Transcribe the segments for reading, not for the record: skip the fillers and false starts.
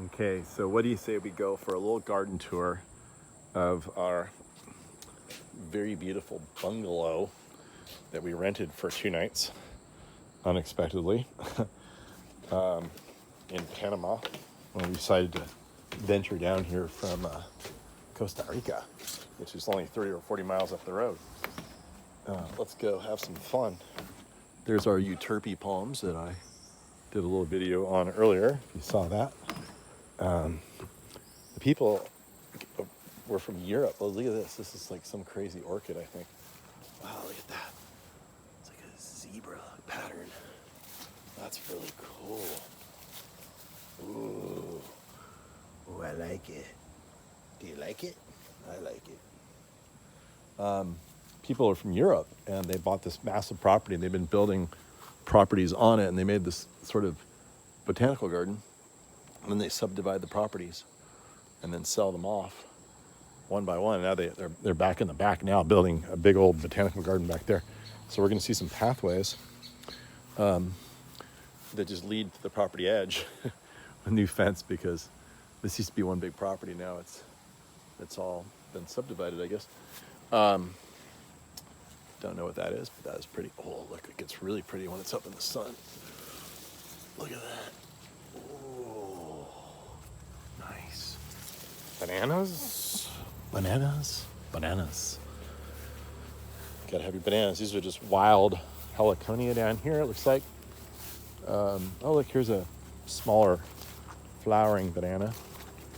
Okay, so what do you say we go for a little garden tour of our very beautiful bungalow that we rented for 2 nights unexpectedly in Panama when we decided to venture down here from Costa Rica, which is only 30 or 40 miles up the road. Let's go have some fun. There's our euterpe palms that I did a little video on earlier, if you saw that. The people were from Europe. Oh, look at this. This is like some crazy orchid, I think. Wow, look at that. It's like a zebra pattern. That's really cool. Ooh. Ooh, I like it. Do you like it? I like it. People are from Europe, and they bought this massive property, and they've been building properties on it, and they made this sort of botanical garden, and then they subdivide the properties and then sell them off one by one. Now they're back in the back now building a big old botanical garden back there. So we're going to see some pathways that just lead to the property edge. A new fence, because this used to be one big property. Now it's all been subdivided, I guess. Don't know what that is, but that is pretty. Oh, look, it gets really pretty when it's up in the sun. Look at that. Oh, nice. Bananas. Gotta have your bananas. These are just wild heliconia down here, it looks like. Oh, look, here's a smaller flowering banana.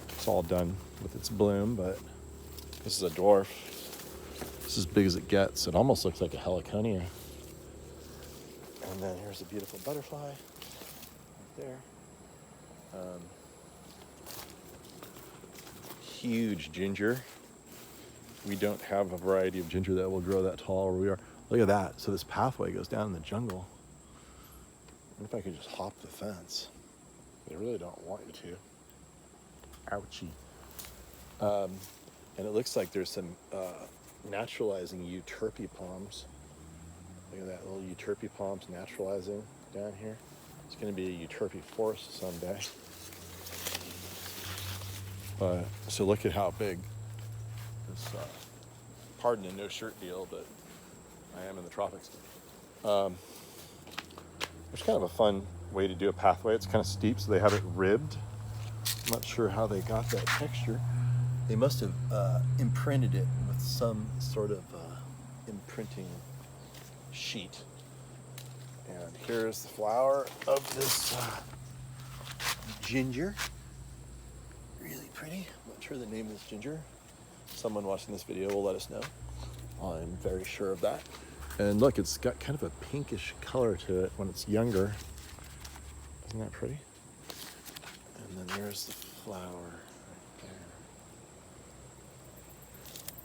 It's all done with its bloom, but this is a dwarf. It's as big as it gets. It almost looks like a heliconia. And then here's a beautiful butterfly right there. Huge ginger. We don't have a variety of ginger that will grow that tall where we are. Look at that. So this pathway goes down in the jungle. I wonder if I could just hop the fence. They really don't want you to. Ouchie. And it looks like there's some naturalizing euterpe palms. Look at that, little euterpe palms naturalizing down here. It's going to be a euterpe forest someday. So look at how big this, pardon a no shirt deal, but I am in the tropics. It's kind of a fun way to do a pathway. It's kind of steep, so they have it ribbed. I'm not sure how they got that texture. They must have imprinted it with some sort of imprinting sheet. And here's the flower of this ginger. Really pretty. I'm not sure the name of this ginger. Someone watching this video will let us know. I'm very sure of that. And look, it's got kind of a pinkish color to it when it's younger. Isn't that pretty? And then there's the flower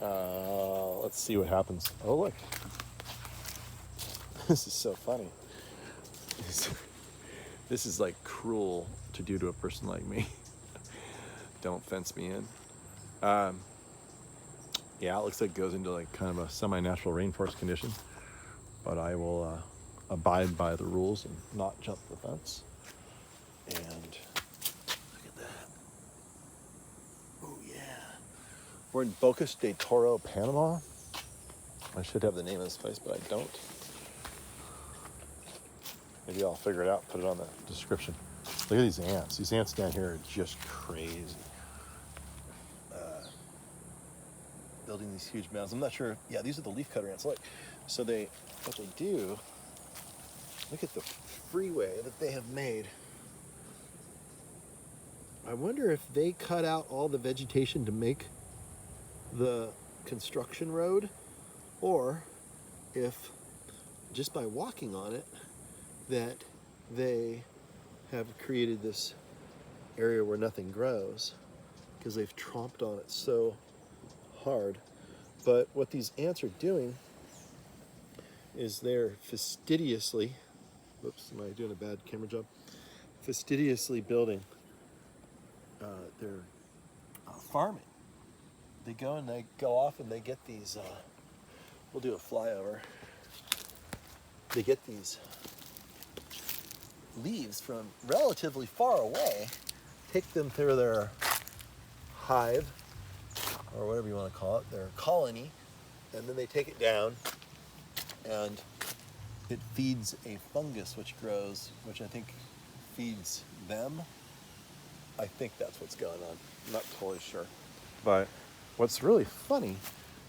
right there. Let's see what happens. Oh, look. This is so funny. This is like cruel to do to a person like me. Don't fence me in. Yeah, it looks like it goes into like kind of a semi-natural rainforest condition, but I will abide by the rules and not jump the fence. And look at that. Oh yeah. We're in Bocas de Toro, Panama. I should have the name of this place, but I don't. Maybe I'll figure it out, put it on the description. Look at these ants. These ants down here are just crazy. Building these huge mounds. I'm not sure. Yeah, these are the leafcutter ants. Look. So what they do, look at the freeway that they have made. I wonder if they cut out all the vegetation to make the construction road, or if just by walking on it that they have created this area where nothing grows because they've tromped on it so hard. But what these ants are doing is they're fastidiously, whoops, am I doing a bad camera job? Fastidiously building their farming. They go and they go off and they get these, we'll do a flyover. They get these leaves from relatively far away take them through their hive, or whatever you want to call it, their colony, and then they take it down, and it feeds a fungus which grows, which I think feeds them. I think that's what's going on. I'm not totally sure. But what's really funny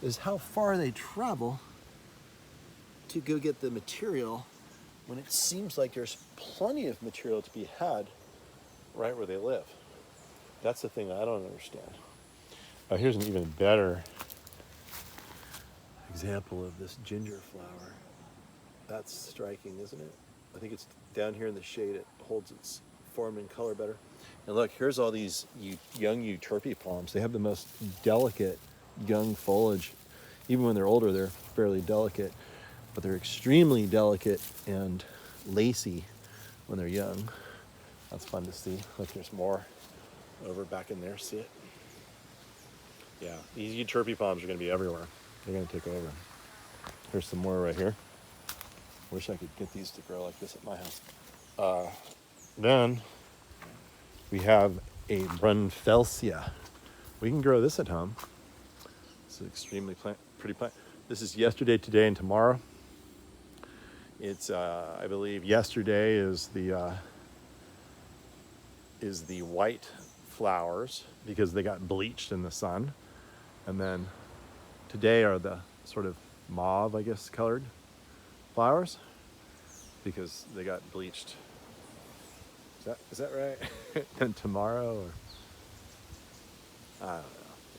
is how far they travel to go get the material when it seems like there's plenty of material to be had right where they live. That's the thing I don't understand. Here's an even better example of this ginger flower. That's striking, isn't it? I think it's down here in the shade. It holds its form and color better. And look, here's all these young euterpe palms. They have the most delicate young foliage. Even when they're older, they're fairly delicate, but they're extremely delicate and lacy when they're young. That's fun to see. Look, there's more over back in there. See it? Yeah, these euterpe palms are going to be everywhere. They're going to take over. There's some more right here. Wish I could get these to grow like this at my house. Then we have a Brunfelsia. We can grow this at home. It's an extremely pretty plant. This is yesterday, today, and tomorrow. It's I believe yesterday is the white flowers because they got bleached in the sun, and then today are the sort of mauve, I guess, colored flowers because they got bleached. Is that right? And tomorrow, or I don't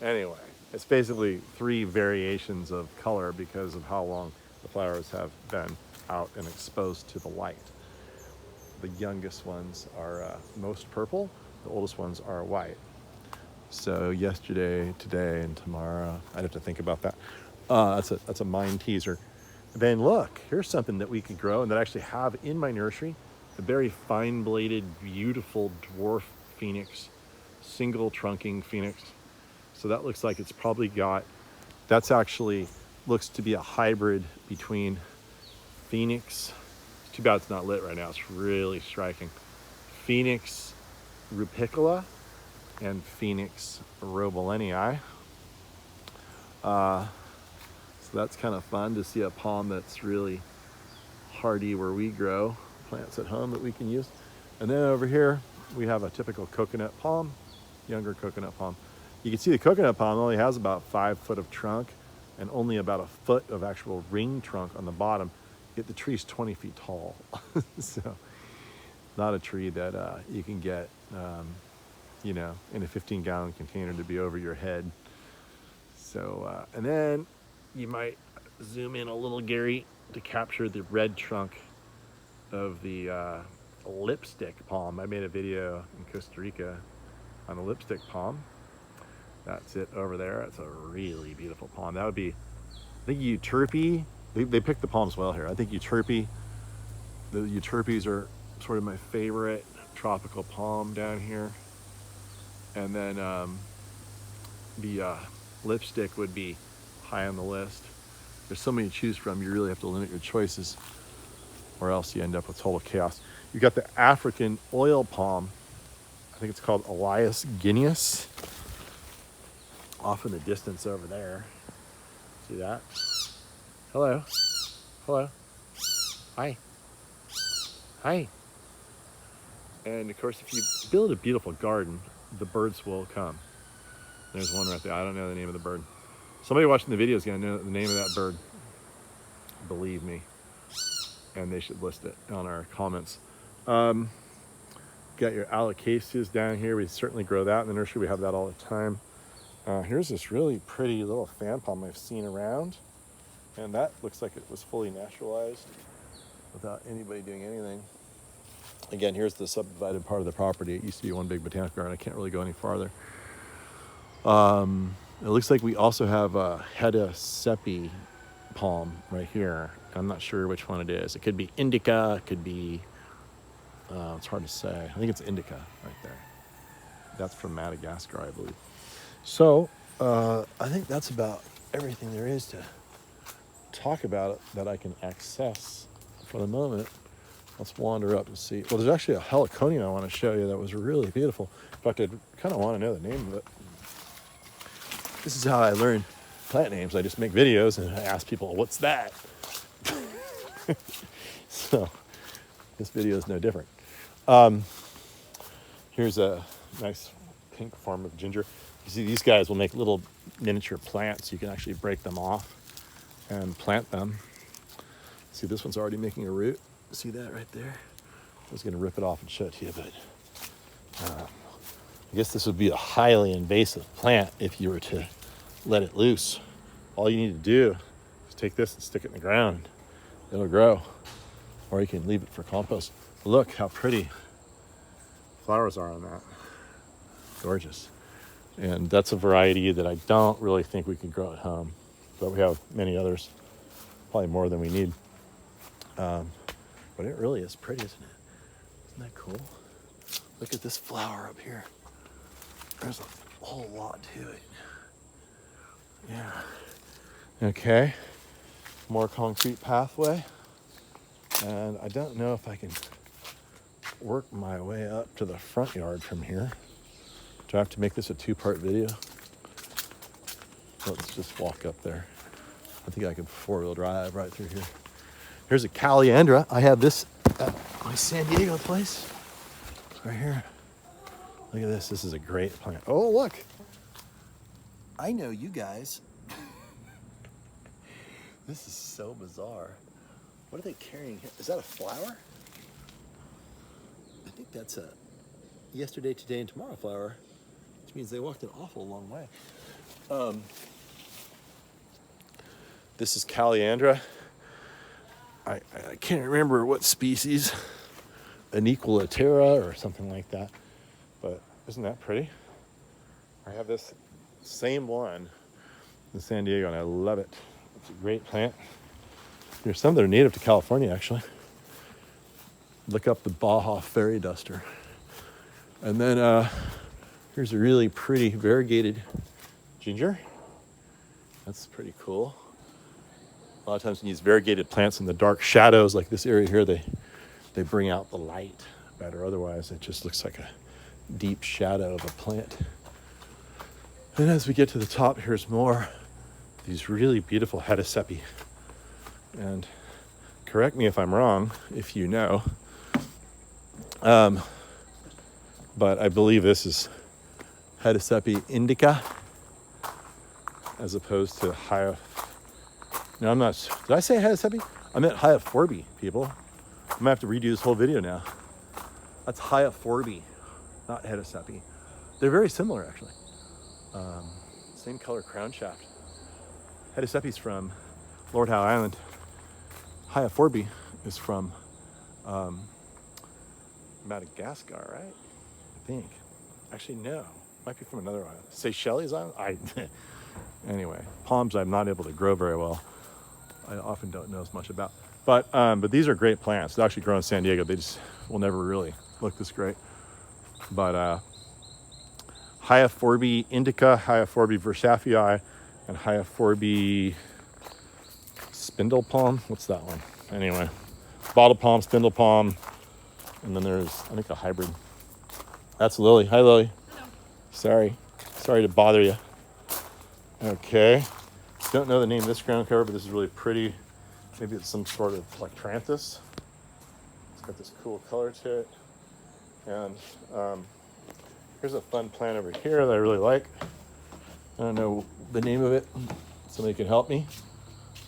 know. Anyway, it's basically 3 variations of color because of how long the flowers have been out and exposed to the light. The youngest ones are most purple. The oldest ones are white. So yesterday, today, and tomorrow. I'd have to think about that. That's a mind teaser. Then look, here's something that we could grow and that I actually have in my nursery. A very fine-bladed, beautiful dwarf phoenix, single trunking phoenix. So that looks like it's probably got, that's actually looks to be a hybrid between phoenix. It's too bad it's not lit right now. It's really striking. Phoenix rupicola and Phoenix robelenii. So that's kind of fun to see a palm that's really hardy where we grow plants at home that we can use. And then over here we have a typical coconut palm, younger coconut palm. You can see the coconut palm only has about 5 foot of trunk and only about a foot of actual ring trunk on the bottom. Yet the tree's 20 feet tall. So not a tree that you can get in a 15-gallon container to be over your head. So and then you might zoom in a little, Gary, to capture the red trunk of the lipstick palm. I made a video in Costa Rica on a lipstick palm. That's it over there. It's a really beautiful palm. That would be, I think euterpe. They picked the palms well here. I think euterpe. The euterpes are sort of my favorite tropical palm down here. And then the lipstick would be high on the list. There's so many to choose from, you really have to limit your choices, or else you end up with total chaos. You got the African oil palm. I think it's called Elias guineus. Off in the distance over there. See that? Hello. Hello. Hi. Hi. And of course, if you build a beautiful garden, the birds will come. There's one right there. I don't know the name of the bird. Somebody watching the video is going to know the name of that bird. Believe me. And they should list it on our comments. Got your alocasias down here. We certainly grow that in the nursery. We have that all the time. Here's this really pretty little fan palm I've seen around. And that looks like it was fully naturalized without anybody doing anything. Again, here's the subdivided part of the property. It used to be one big botanical garden. I can't really go any farther. It looks like we also have a Heda palm right here. I'm not sure which one it is. It could be indica, it could be, it's hard to say. I think it's indica right there. That's from Madagascar, I believe. So, I think that's about everything there is to talk about it that I can access for the moment. Let's wander up and see. Well, there's actually a heliconia I want to show you that was really beautiful. In fact, I kind of want to know the name of it. This is how I learn plant names. I just make videos and I ask people, what's that? So this video is no different. Here's a nice pink form of ginger. You see, these guys will make little miniature plants. You can actually break them off and plant them. See, this one's already making a root. See that right there? I was going to rip it off and show it to you, but I guess this would be a highly invasive plant if you were to let it loose. All you need to do is take this and stick it in the ground. It'll grow. Or you can leave it for compost. Look how pretty flowers are on that. Gorgeous. And that's a variety that I don't really think we could grow at home, but we have many others, probably more than we need. But it really is pretty, isn't it? Isn't that cool? Look at this flower up here. There's a whole lot to it. Yeah. Okay. More concrete pathway. And I don't know if I can work my way up to the front yard from here. Do I have to make this a 2-part video? Let's just walk up there. I think I can 4-wheel drive right through here. Here's a Caliandra. I have this at my San Diego place. Right here. Look at this. This is a great plant. Oh, look. I know you guys. This is so bizarre. What are they carrying here? Is that a flower? I think that's a yesterday, today, and tomorrow flower, which means they walked an awful long way. This is Caliandra. I can't remember what species, Aniquilatera or something like that, but isn't that pretty? I have this same one in San Diego and I love it. It's a great plant. There's some that are native to California actually. Look up the Baja Fairy Duster. And then here's a really pretty variegated ginger. That's pretty cool. A lot of times when you use variegated plants in the dark shadows like this area here, they bring out the light better. Otherwise, it just looks like a deep shadow of a plant. And as we get to the top, here's more these really beautiful Hedesepi. And correct me if I'm wrong, if you know. But I believe this is Hedesepi indica as opposed to no, I'm not. Did I say Hedesepi? I meant Hyaphorbi, people. I'm gonna have to redo this whole video now. That's Hyaphorbi, not Hedesepi. They're very similar, actually. Same color crown shaft. Hedesepi's from Lord Howe Island. Hyaphorbi is from Madagascar, right? I think. Actually, no. Might be from another island. Seychelles Island? Anyway, palms I'm not able to grow very well. I often don't know as much about. But these are great plants. They actually grow in San Diego. They just will never really look this great. But Hyaphorbi indica, Hyaphorbi versafii, and Hyaphorbi spindle palm. What's that one? Anyway, bottle palm, spindle palm, and then there's, I think, a hybrid. That's Lily. Hi, Lily. Hello. Sorry to bother you. Okay. Don't know the name of this ground cover, but this is really pretty. Maybe it's some sort of Plectranthus. It's got this cool color to it. And here's a fun plant over here that I really like. I don't know the name of it. Somebody can help me.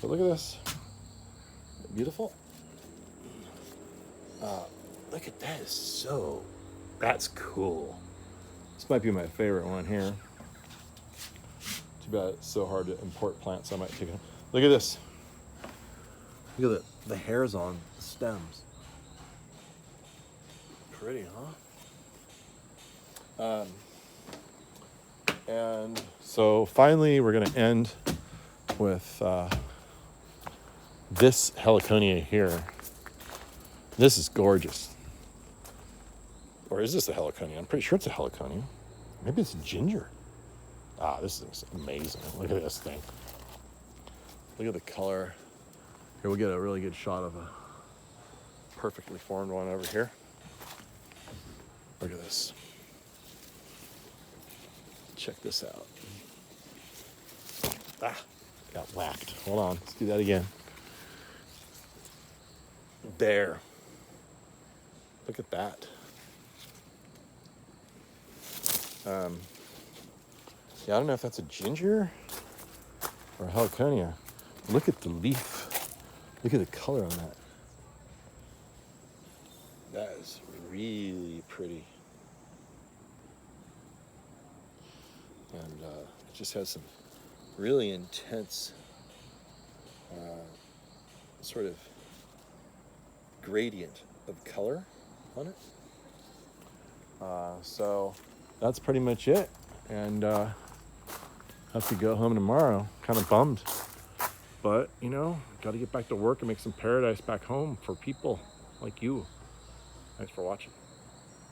But look at this. Beautiful. Look at that. That's cool. This might be my favorite one here. Too bad it's so hard to import plants. I might take it. Look at this. Look at the hairs on the stems. Pretty, huh? And so finally, we're going to end with this heliconia here. This is gorgeous. Or is this a heliconia? I'm pretty sure it's a heliconia. Maybe it's ginger. This is amazing. Look at this thing. Look at the color. Here, we'll get a really good shot of a perfectly formed one over here. Look at this. Check this out. Ah, got whacked. Hold on, let's do that again. There. Look at that. Yeah, I don't know if that's a ginger or a heliconia. Look at the leaf. Look at the color on that. That is really pretty. And it just has some really intense sort of gradient of color on it. So that's pretty much it. And have to go home tomorrow. Kind of bummed. But, you know, got to get back to work and make some paradise back home for people like you. Thanks for watching.